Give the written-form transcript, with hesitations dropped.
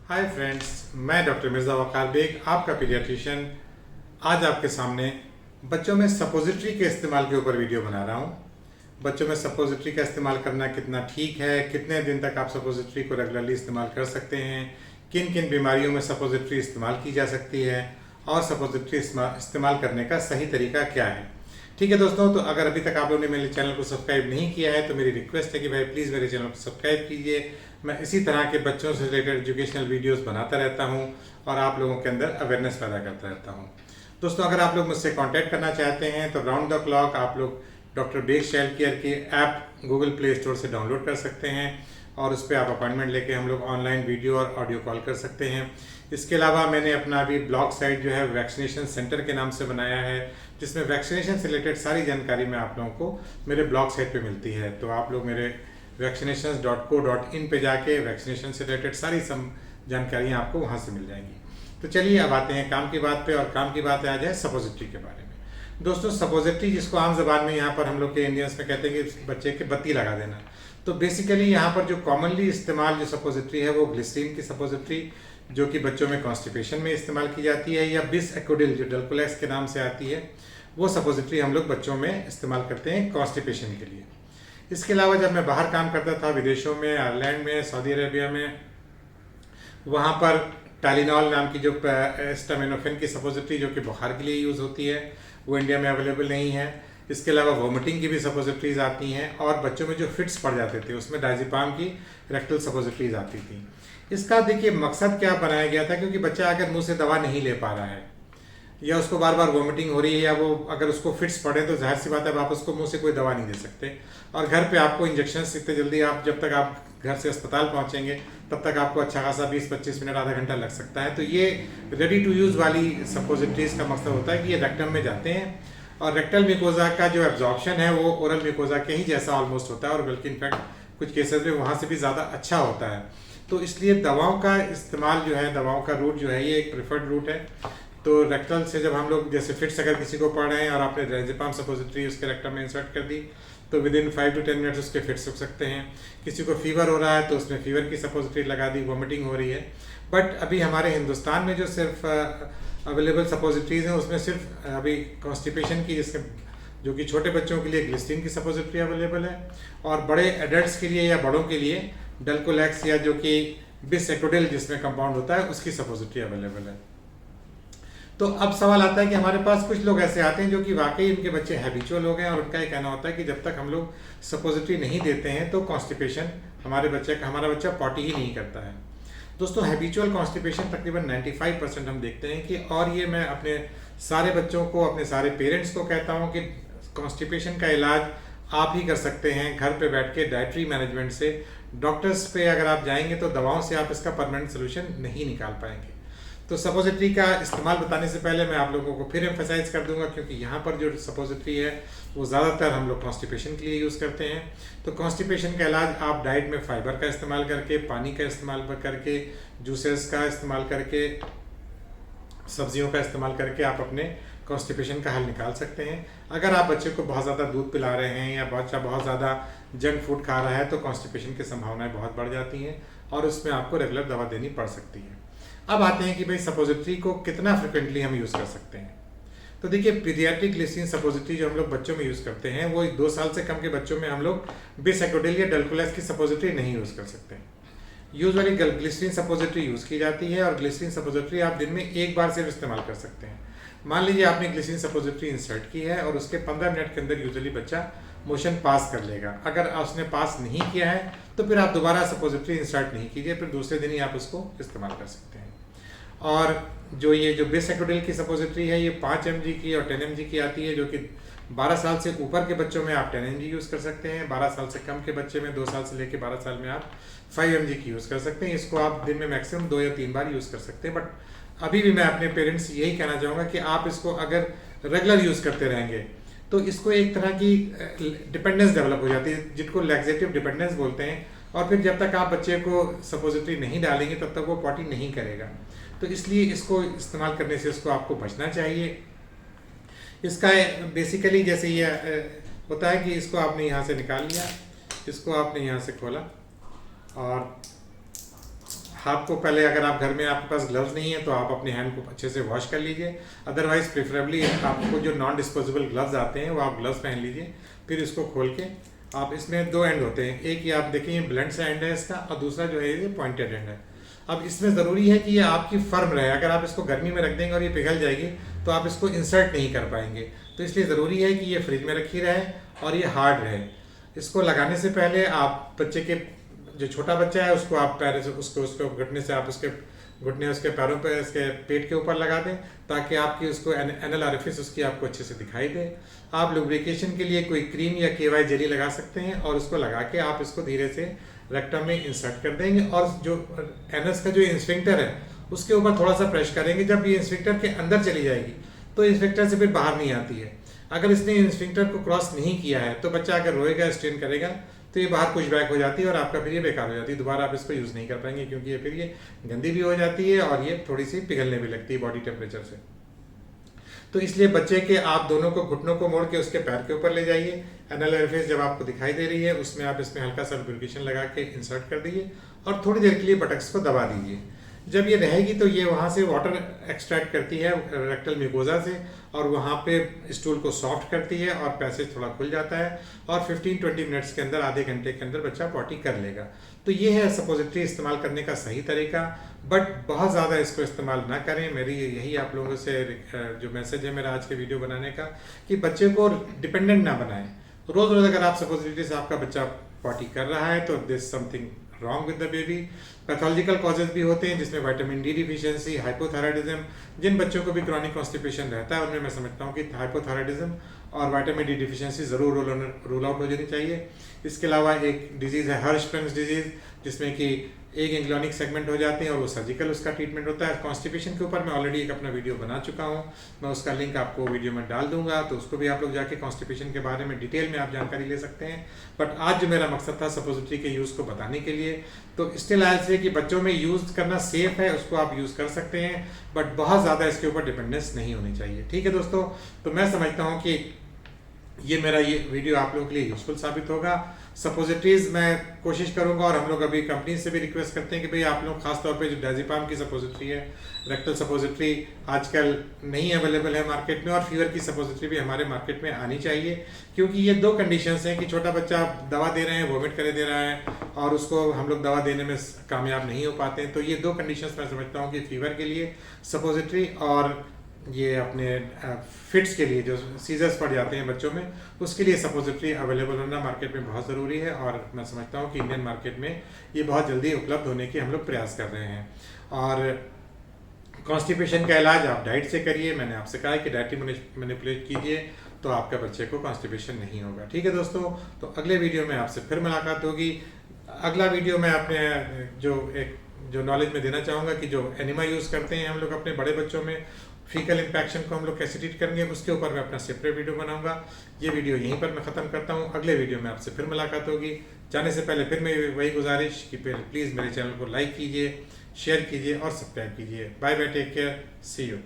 Hi friends, मैं doctor Mirza वकार bag, आपका paediatrician. आज आपके सामने बच्चों में सपोजिटरी के इस्तेमाल के ऊपर वीडियो बना रहा हूँ। बच्चों में सपोजिटरी का इस्तेमाल करना कितना ठीक है, कितने दिन तक आप सपोजिटरी को रेगुलरली इस्तेमाल कर सकते हैं, किन किन बीमारियों में सपोजिटरी इस्तेमाल की जा सकती है और सपोजिटरी इस्तेमाल करने का सही तरीका क्या है। ठीक है दोस्तों, तो अगर अभी तक आप लोगों ने मेरे चैनल को सब्सक्राइब नहीं किया है तो मेरी रिक्वेस्ट है कि भाई प्लीज़ मेरे चैनल को सब्सक्राइब कीजिए। मैं इसी तरह के बच्चों से रिलेटेड एजुकेशनल वीडियोस बनाता रहता हूं और आप लोगों के अंदर अवेयरनेस पैदा करता रहता हूं। दोस्तों, अगर आप लोग मुझसे कांटेक्ट करना चाहते हैं तो राउंड द क्लॉक आप लोग डॉक्टर बेग चाइल्ड केयर के ऐप गूगल प्ले स्टोर से डाउनलोड कर सकते हैं और उस पर आप अपॉइंटमेंट लेके हम लोग ऑनलाइन वीडियो और ऑडियो कॉल कर सकते हैं। इसके अलावा मैंने अपना अभी ब्लॉग साइट जो है वैक्सीनेशन सेंटर के नाम से बनाया है, जिसमें वैक्सीनेशन से रिलेटेड सारी जानकारी मैं आप लोगों को मेरे ब्लॉग साइट पे मिलती है। तो आप लोग मेरे vaccinations.co.in पे जाके वैक्सीनेशन से रिलेटेड सारी जानकारियाँ आपको वहाँ से मिल जाएंगी। तो चलिए अब आते हैं काम की बात पे, और काम की बात आ जाए सपोजिटरी के बारे में। दोस्तों, सपोजिटरी जिसको आम जबान में यहाँ पर हम लोग के इंडियंस में कहते हैं कि बच्चे के बत्ती लगा देना, तो बेसिकली यहाँ पर जो कॉमनली इस्तेमाल जो सपोजिटरी है वो ग्लिसरीन की सपोजिटरी, जो कि बच्चों में कॉन्स्टिपेशन में इस्तेमाल की जाती है, या बिस एक्रोडिल जो डल्कोलेक्स के नाम से आती है, वो सपोजिटरी हम लोग बच्चों में इस्तेमाल करते हैं कॉन्स्टिपेशन के लिए। इसके अलावा जब मैं बाहर काम करता था, विदेशों में, आयरलैंड में, सऊदी अरेबिया में, वहाँ पर टाइलिनॉल नाम की जो एस्टामिनोफेन की सपोजिटरी जो कि बुखार के लिए यूज़ होती है, वो इंडिया में अवेलेबल नहीं है। इसके अलावा वोमिटिंग की भी सपोजिटरीज आती हैं, और बच्चों में जो फिट्स पड़ जाते थे उसमें डायज़ेपाम की रेक्टल सपोजिटरीज आती थी। इसका देखिए मकसद क्या बनाया गया था, क्योंकि बच्चा अगर मुंह से दवा नहीं ले पा रहा है या उसको बार बार वोमिटिंग हो रही है, या वो अगर उसको फिट्स पड़े तो जाहिर सी बात है आप उसको मुंह से कोई दवा नहीं दे सकते, और घर पे आपको इंजेक्शन इतने जल्दी आप जब तक आप घर से अस्पताल पहुंचेंगे तब तक आपको अच्छा खासा 20-25 मिनट आधा घंटा लग सकता है। तो ये रेडी टू यूज़ वाली सपोजिटरीज का मकसद होता है कि ये रेक्टम में जाते हैं, और रेक्टल म्यूकोजा का जो एब्जॉर्प्शन है वो ओरल म्यूकोजा के ही जैसा ऑलमोस्ट होता है, और बल्कि इनफैक्ट कुछ केसेस में वहाँ से भी ज़्यादा अच्छा होता है। तो इसलिए दवाओं का इस्तेमाल जो है, दवाओं का रूट जो है, ये एक प्रेफर्ड रूट है। तो रेक्टल से जब हम लोग जैसे फिट्स अगर किसी को पड़ रहे हैं और आपने डायज़ेपाम सपोजिटरी उसके रेक्टम में इंसर्ट कर दी, तो विद इन 5 to 10 मिनट्स उसके फिट्स रुक सकते हैं। किसी को फीवर हो रहा है तो उसमें फीवर की सपोजिटरी लगा दी, वोमिटिंग हो रही है। बट अभी हमारे हिंदुस्तान में जो सिर्फ अवेलेबल सपोजिटरीज हैं उसमें सिर्फ अभी कॉन्स्टिपेशन की, जिसके जो कि छोटे बच्चों के लिए ग्लिसरीन की सपोजिटरी अवेलेबल है, और बड़े एडल्ट्स के लिए या बड़ों के लिए डल्कोलेक्स या जो कि बिस एक्रोडिल जिसमें कंपाउंड होता है उसकी सपोजिटरी अवेलेबल है। तो अब सवाल आता है कि हमारे पास कुछ लोग ऐसे आते हैं जो कि वाकई उनके बच्चे हैबिचुअल हो गए हैं, और उनका ये कहना होता है कि जब तक हम लोग सपोजिटरी नहीं देते हैं तो कॉन्स्टिपेशन हमारा बच्चा पॉटी ही नहीं करता है। दोस्तों, हैबिचुअल कॉन्स्टिपेशन तकरीबन 95% हम देखते हैं कि, और ये मैं अपने सारे बच्चों को, अपने सारे पेरेंट्स को कहता हूँ कि कॉन्स्टिपेशन का इलाज आप ही कर सकते हैं घर पे बैठ के डाइटरी मैनेजमेंट से। डॉक्टर्स पे अगर आप जाएंगे तो दवाओं से आप इसका परमानेंट सोल्यूशन नहीं निकाल पाएंगे। तो सपोजिटरी का इस्तेमाल बताने से पहले मैं आप लोगों को फिर एम्फेसाइज कर दूंगा, क्योंकि यहाँ पर जो सपोजिटरी है वो ज़्यादातर हम लोग कॉन्स्टिपेशन के लिए यूज़ करते हैं। तो कॉन्स्टिपेशन का इलाज आप डाइट में फाइबर का इस्तेमाल करके, पानी का इस्तेमाल करके, जूसेस का इस्तेमाल करके, सब्जियों का इस्तेमाल करके आप अपने कॉन्स्टिपेशन का हल निकाल सकते हैं। अगर आप बच्चे को बहुत ज़्यादा दूध पिला रहे हैं या बच्चा बहुत ज़्यादा जंक फूड खा रहा है तो कॉन्स्टिपेशन की संभावनाएं बहुत बढ़ जाती हैं, और उसमें आपको रेगुलर दवा देनी पड़ सकती है। अब आते हैं कि भाई सपोजिटरी को कितना फ्रिक्वेंटली हम यूज़ कर सकते हैं। तो देखिए, पीडियाट्रिक ग्लिसरीन सपोजिटरी जो हम लोग बच्चों में यूज़ करते हैं वो 2 साल से कम के बच्चों में हम लोग बिस एक्रोडिल या डल्कोलेक्स की सपोजिटरी नहीं यूज़ कर सकते। यूजुअली ग्लिसरीन सपोजिटरी यूज़ की जाती है, और ग्लिसरीन सपोजिटरी आप दिन में एक बार सिर्फ इस्तेमाल कर सकते हैं। मान लीजिए आपने ग्लिसरीन सपोजिटरी इंसर्ट की है और उसके 15 मिनट के अंदर यूजुअली बच्चा मोशन पास कर लेगा। अगर उसने पास नहीं किया है तो फिर आप दोबारा सपोजिटरी इंसर्ट नहीं कीजिए, फिर दूसरे दिन ही आप उसको इस्तेमाल कर सकते हैं। और जो ये जो बिस एक्रोडिल की सपोजिटरी है ये 5 mg की और 10 mg की आती है, जो कि 12 साल से ऊपर के बच्चों में आप 10 mg यूज़ कर सकते हैं। 12 साल से कम के बच्चे में 2 साल से लेकर 12 साल में आप 5 mg की यूज़ कर सकते हैं। इसको आप दिन में मैक्सिमम 2 या 3 बार यूज़ कर सकते हैं। बट अभी भी मैं अपने पेरेंट्स यही कहना चाहूँगा कि आप इसको अगर रेगुलर यूज़ करते रहेंगे तो इसको एक तरह की डिपेंडेंस डेवलप हो जाती है, जिनको लैक्सेटिव डिपेंडेंस बोलते हैं, और फिर जब तक आप बच्चे को सपोजिटरी नहीं डालेंगे तब तक वो पॉटी नहीं करेगा। तो इसलिए इसको इस्तेमाल करने से इसको आपको बचना चाहिए। इसका बेसिकली जैसे ये होता है कि इसको आपने यहाँ से निकाल लिया, इसको आपने यहाँ से खोला और हाथ को पहले, अगर आप घर में आपके पास ग्लव्स नहीं है तो आप अपने हैंड को अच्छे से वॉश कर लीजिए। अदरवाइज प्रेफरेबली आपको जो नॉन डिस्पोजेबल ग्लव्स आते हैं वो आप ग्लव्स पहन लीजिए। फिर इसको खोल के आप, इसमें 2 एंड होते हैं, एक ये आप देखिए ब्लंट सा एंड है इसका, और दूसरा जो है ये पॉइंटेड एंड है। अब इसमें ज़रूरी है कि ये आपकी फर्म रहे। अगर आप इसको गर्मी में रख देंगे और ये पिघल जाएगी तो आप इसको इंसर्ट नहीं कर पाएंगे। तो इसलिए ज़रूरी है कि ये फ्रिज में रखी रहे और ये हार्ड रहे। इसको लगाने से पहले आप बच्चे के, जो छोटा बच्चा है उसको आप पैर से, उसको घुटने से आप उसके घुटने उसके पैरों पे, इसके पेट के ऊपर लगा दें ताकि आपकी उसको एनल ऑरिफिस उसकी आपको अच्छे से दिखाई दे। आप लुब्रिकेशन के लिए कोई क्रीम या KY जेली लगा सकते हैं और उसको लगा के आप इसको धीरे से रेक्टम में इंसर्ट कर देंगे और जो एनस का जो इंस्फिंक्टर है उसके ऊपर थोड़ा सा प्रेस करेंगे। जब ये इंस्फिंक्टर के अंदर चली जाएगी तो इंस्फिंक्टर से फिर बाहर नहीं आती है। अगर इसने इंस्फिंक्टर को क्रॉस नहीं किया है तो बच्चा अगर रोएगा, स्ट्रेन करेगा तो ये बाहर पुश बैक हो जाती है और आपका फिर ये बेकार हो जाती है। दोबारा आप इसको यूज़ नहीं कर पाएंगे क्योंकि ये फिर ये गंदी भी हो जाती है और ये थोड़ी सी पिघलने भी लगती है बॉडी टेम्परेचर से। तो इसलिए बच्चे के आप दोनों को घुटनों को मोड़ के उसके पैर के ऊपर ले जाइए। एनल ऑरिफिस जब आपको दिखाई दे रही है उसमें आप इसमें हल्का सा लुब्रिकेशन लगा के इंसर्ट कर दीजिए और थोड़ी देर के लिए बटक्स को दबा दीजिए। जब ये रहेगी तो ये वहाँ से वाटर एक्सट्रैक्ट करती है रेक्टल म्यूकोजा से और वहाँ पे स्टूल को सॉफ्ट करती है और पैसेज थोड़ा खुल जाता है और 15-20 मिनट्स के अंदर, आधे घंटे के अंदर बच्चा पॉटी कर लेगा। तो ये है सपोजिटरी इस्तेमाल करने का सही तरीका, बट बहुत ज़्यादा इसको इस्तेमाल ना करें। मेरी यही आप लोगों से जो मैसेज है मेरा आज के वीडियो बनाने का, कि बच्चे को डिपेंडेंट ना बनाएं। रोज़ रोज़ अगर आप सपोजिटरी से आपका बच्चा पॉटी कर रहा है तो this something wrong with the baby. Pathological causes भी होते हैं जिसमें विटामिन डी डिफिशियंसी, हाइपोथायराइडिज्म। जिन बच्चों को भी क्रॉनिक कॉन्स्टिपेशन रहता है उनमें मैं समझता हूँ कि हाइपोथायराइडिज्म और विटामिन डी डिफिशियंसी ज़रूर रूल आउट हो जानी चाहिए। इसके अलावा एक डिजीज़ है हर्शस्प्रिंग्स डिजीज़, जिसमें कि एक एंग्लोनिक सेगमेंट हो जाते हैं और वो सर्जिकल उसका ट्रीटमेंट होता है। कॉन्स्टिपेशन के ऊपर मैं ऑलरेडी एक अपना वीडियो बना चुका हूँ, मैं उसका लिंक आपको वीडियो में डाल दूंगा, तो उसको भी आप लोग जाके कॉन्स्टिपेशन के बारे में डिटेल में आप जानकारी ले सकते हैं। बट आज जो मेरा मकसद था सपोजिटरी के यूज़ को बताने के लिए, तो स्टिल आयल से कि बच्चों में यूज़ करना सेफ है, उसको आप यूज़ कर सकते हैं, बट बहुत ज़्यादा इसके ऊपर डिपेंडेंस नहीं होनी चाहिए। ठीक है दोस्तों, तो मैं समझता हूँ कि ये मेरा ये वीडियो आप लोगों के लिए यूजफुल साबित होगा। सपोजिटरीज मैं कोशिश करूंगा और हम लोग अभी कंपनी से भी रिक्वेस्ट करते हैं कि भाई आप लोग खास तौर पे जो डायज़ेपाम की सपोजिटरी है, रेक्टल सपोजिटरी आजकल नहीं अवेलेबल है मार्केट में, और फीवर की सपोजिटरी भी हमारे मार्केट में आनी चाहिए, क्योंकि ये 2 कंडीशंस हैं कि छोटा बच्चा दवा दे रहे हैं, वोमिट करे दे रहा है और उसको हम लोग दवा देने में कामयाब नहीं हो पाते हैं। तो ये 2 कंडीशंस मैं समझता हूँ कि फीवर के लिए सपोजिटरी और ये अपने फिट्स के लिए जो सीजर्स पड़ जाते हैं बच्चों में, उसके लिए सपोजिटरी अवेलेबल होना मार्केट में बहुत ज़रूरी है। और मैं समझता हूँ कि इंडियन मार्केट में ये बहुत जल्दी उपलब्ध होने के हम लोग प्रयास कर रहे हैं। और कॉन्स्टिपेशन का इलाज आप डाइट से करिए। मैंने आपसे कहा है कि डाइटरी मैनिपुलेट कीजिए तो आपके बच्चे को कॉन्स्टिपेशन नहीं होगा। ठीक है दोस्तों, तो अगले वीडियो में आपसे फिर मुलाकात होगी। अगला वीडियो में अपने जो नॉलेज में देना चाहूँगा कि जो एनिमा यूज़ करते हैं हम लोग अपने बड़े बच्चों में, फीकल इन्फेक्शन को हम लोग कैसे ट्रीट करेंगे, उसके ऊपर मैं अपना सेपरेट वीडियो बनाऊंगा। ये वीडियो यहीं पर मैं ख़त्म करता हूँ। अगले वीडियो में आपसे फिर मुलाकात होगी। जाने से पहले फिर मैं वही गुजारिश कि प्लीज़ मेरे चैनल को लाइक कीजिए, शेयर कीजिए और सब्सक्राइब कीजिए। Bye bye, take care, see you.